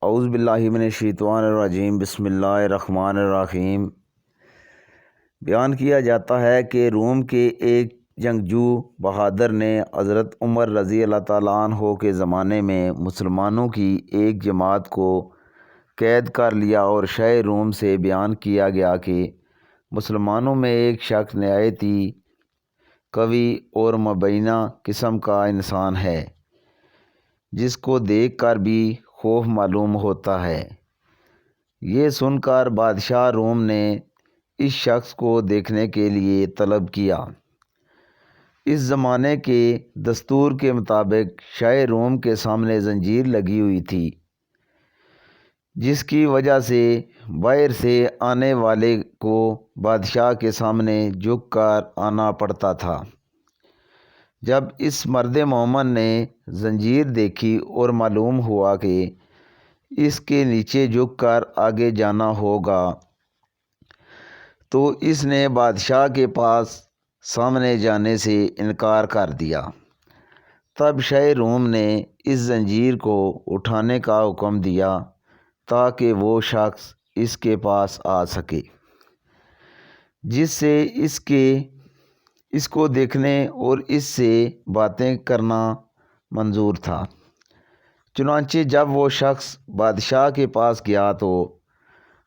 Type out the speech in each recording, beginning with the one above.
اعوذ باللہ من الشیطان الرجیم، بسم اللہ الرحمن الرحیم۔ بیان کیا جاتا ہے کہ روم کے ایک جنگجو بہادر نے حضرت عمر رضی اللہ تعالیٰ عنہ کے زمانے میں مسلمانوں کی ایک جماعت کو قید کر لیا، اور شہ روم سے بیان کیا گیا کہ مسلمانوں میں ایک شخص نہایت ہی قوی اور مبینہ قسم کا انسان ہے، جس کو دیکھ کر بھی خوف معلوم ہوتا ہے۔ یہ سن کر بادشاہ روم نے اس شخص کو دیکھنے کے لیے طلب کیا۔ اس زمانے کے دستور کے مطابق شاہ روم کے سامنے زنجیر لگی ہوئی تھی، جس کی وجہ سے باہر سے آنے والے کو بادشاہ کے سامنے جھک کر آنا پڑتا تھا۔ جب اس مرد مومن نے زنجیر دیکھی اور معلوم ہوا کہ اس کے نیچے جھک کر آگے جانا ہوگا، تو اس نے بادشاہ کے پاس سامنے جانے سے انکار کر دیا۔ تب شاہ روم نے اس زنجیر کو اٹھانے کا حکم دیا تاکہ وہ شخص اس کے پاس آ سکے، جس سے اس کو دیکھنے اور اس سے باتیں کرنا منظور تھا۔ چنانچہ جب وہ شخص بادشاہ کے پاس گیا تو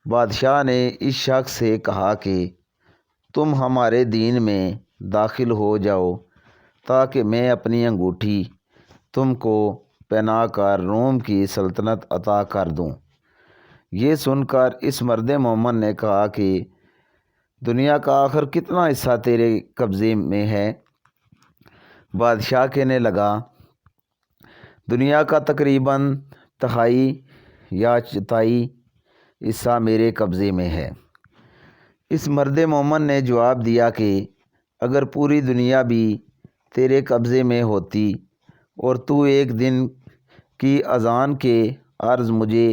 بادشاہ نے اس شخص سے کہا کہ تم ہمارے دین میں داخل ہو جاؤ تاکہ میں اپنی انگوٹھی تم کو پہنا کر روم کی سلطنت عطا کر دوں۔ یہ سن کر اس مرد مومن نے کہا کہ دنیا کا آخر کتنا حصہ تیرے قبضے میں ہے؟ بادشاہ کہنے لگا، دنیا کا تقریباً تہائی یا چوتھائی حصہ میرے قبضے میں ہے۔ اس مرد مومن نے جواب دیا کہ اگر پوری دنیا بھی تیرے قبضے میں ہوتی اور تو ایک دن کی اذان کے عرض مجھے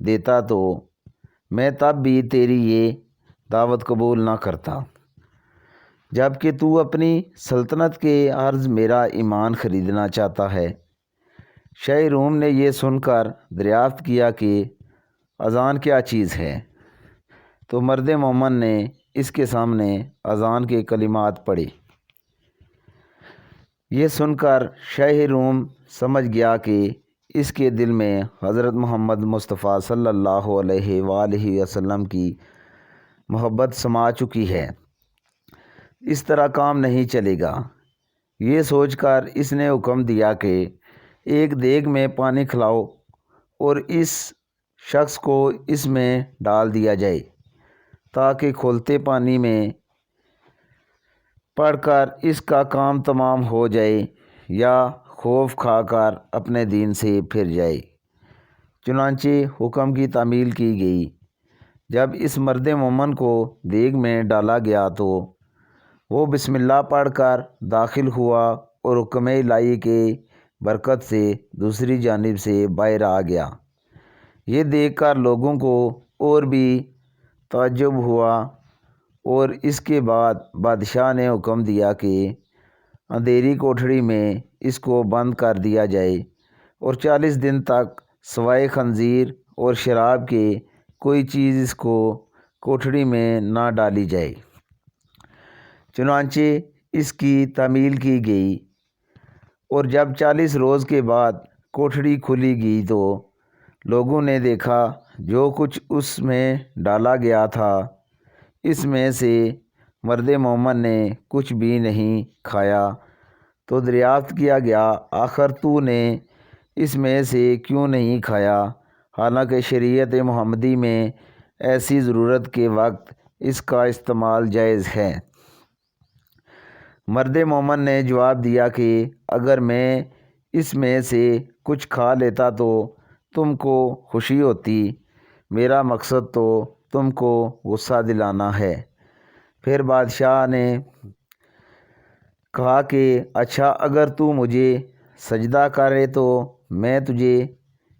دیتا تو میں تب بھی تیری یہ دعوت قبول نہ کرتا، جبکہ تو اپنی سلطنت کے عرض میرا ایمان خریدنا چاہتا ہے۔ شاہ روم نے یہ سن کر دریافت کیا کہ اذان کیا چیز ہے، تو مرد مومن نے اس کے سامنے اذان کے کلمات پڑھے۔ یہ سن کر شاہ روم سمجھ گیا کہ اس کے دل میں حضرت محمد مصطفیٰ صلی اللہ علیہ وآلہ وسلم کی محبت سما چکی ہے، اس طرح کام نہیں چلے گا۔ یہ سوچ کر اس نے حکم دیا کہ ایک دیگ میں پانی کھلاؤ اور اس شخص کو اس میں ڈال دیا جائے تاکہ کھولتے پانی میں پڑھ کر اس کا کام تمام ہو جائے یا خوف کھا کر اپنے دین سے پھر جائے۔ چنانچہ حکم کی تعمیل کی گئی۔ جب اس مرد مومن کو دیگ میں ڈالا گیا تو وہ بسم اللہ پڑھ کر داخل ہوا اور حکم الہی کے برکت سے دوسری جانب سے باہر آ گیا۔ یہ دیکھ کر لوگوں کو اور بھی تعجب ہوا، اور اس کے بعد بادشاہ نے حکم دیا کہ اندھیری کوٹھڑی میں اس کو بند کر دیا جائے اور 40 دن تک سوائے خنزیر اور شراب کے کوئی چیز اس کو کوٹھڑی میں نہ ڈالی جائے۔ چنانچہ اس کی تعمیل کی گئی، اور جب 40 روز کے بعد کوٹھڑی کھولی گئی تو لوگوں نے دیکھا جو کچھ اس میں ڈالا گیا تھا، اس میں سے مرد مومن نے کچھ بھی نہیں کھایا۔ تو دریافت کیا گیا، آخر تو نے اس میں سے کیوں نہیں کھایا، حالانکہ شریعت محمدی میں ایسی ضرورت کے وقت اس کا استعمال جائز ہے؟ مرد مومن نے جواب دیا کہ اگر میں اس میں سے کچھ کھا لیتا تو تم کو خوشی ہوتی، میرا مقصد تو تم کو غصہ دلانا ہے۔ پھر بادشاہ نے کہا کہ اچھا، اگر تو مجھے سجدہ کرے تو میں تجھے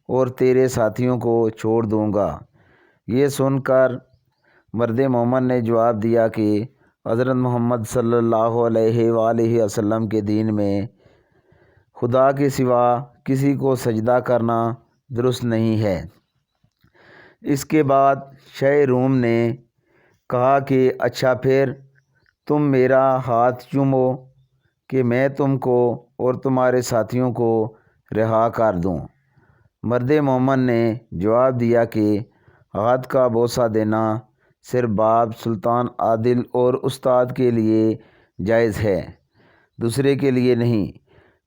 اور تیرے ساتھیوں کو چھوڑ دوں گا۔ یہ سن کر مرد مومن نے جواب دیا کہ حضرت محمد صلی اللہ علیہ وآلہ وسلم کے دین میں خدا کے سوا کسی کو سجدہ کرنا درست نہیں ہے۔ اس کے بعد شاہ روم نے کہا کہ اچھا پھر تم میرا ہاتھ چومو کہ میں تم کو اور تمہارے ساتھیوں کو رہا کر دوں۔ مرد مومن نے جواب دیا کہ ہاتھ کا بوسہ دینا صرف باپ، سلطان عادل اور استاد کے لیے جائز ہے، دوسرے کے لیے نہیں۔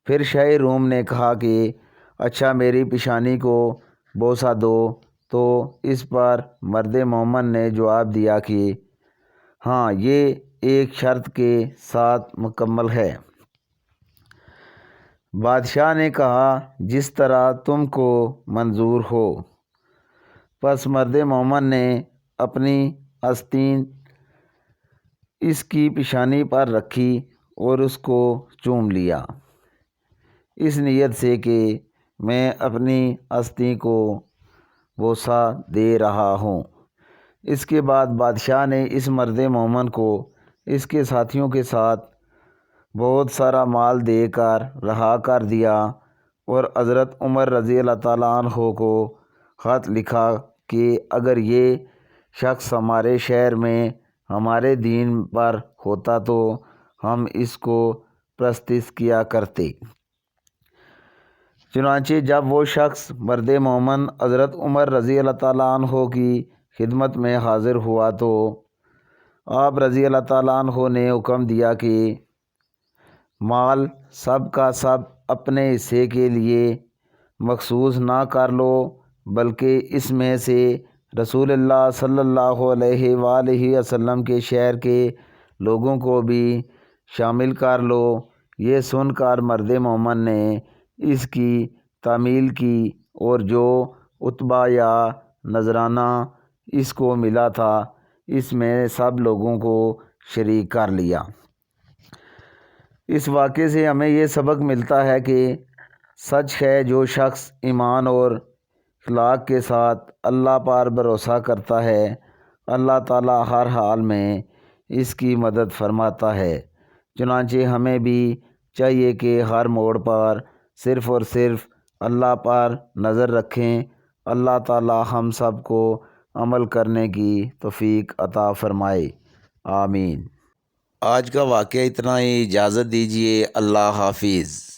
پھر شاہ روم نے کہا کہ اچھا میری پیشانی کو بوسہ دو، تو اس پر مرد مومن نے جواب دیا کہ ہاں، یہ ایک شرط کے ساتھ مکمل ہے۔ بادشاہ نے کہا جس طرح تم کو منظور ہو۔ پس مرد مومن نے اپنی آستین اس کی پیشانی پر رکھی اور اس کو چوم لیا، اس نیت سے کہ میں اپنی آستین کو بوسہ دے رہا ہوں۔ اس کے بعد بادشاہ نے اس مرد مومن کو اس کے ساتھیوں کے ساتھ بہت سارا مال دے کر رہا کر دیا اور حضرت عمر رضی اللہ تعالیٰ عنہ کو خط لکھا کہ اگر یہ شخص ہمارے شہر میں ہمارے دین پر ہوتا تو ہم اس کو پرستش کیا کرتے۔ چنانچہ جب وہ شخص مرد مومن حضرت عمر رضی اللہ تعالیٰ عنہ کی خدمت میں حاضر ہوا تو آپ رضی اللہ تعالیٰ عنہ نے حکم دیا کہ مال سب کا سب اپنے حصے کے لیے مخصوص نہ کر لو، بلکہ اس میں سے رسول اللہ صلی اللہ علیہ وآلہ وسلم کے شہر کے لوگوں کو بھی شامل کر لو۔ یہ سن کر مرد مومن نے اس کی تعمیل کی اور جو عطبہ یا نذرانہ اس کو ملا تھا اس میں سب لوگوں کو شریک کر لیا۔ اس واقعے سے ہمیں یہ سبق ملتا ہے کہ سچ ہے جو شخص ایمان اور اخلاق کے ساتھ اللہ پر بھروسہ کرتا ہے، اللہ تعالیٰ ہر حال میں اس کی مدد فرماتا ہے۔ چنانچہ ہمیں بھی چاہیے کہ ہر موڑ پر صرف اور صرف اللہ پر نظر رکھیں۔ اللہ تعالیٰ ہم سب کو عمل کرنے کی توفیق عطا فرمائے، آمین۔ آج کا واقعہ اتنا ہی، اجازت دیجیے، اللہ حافظ۔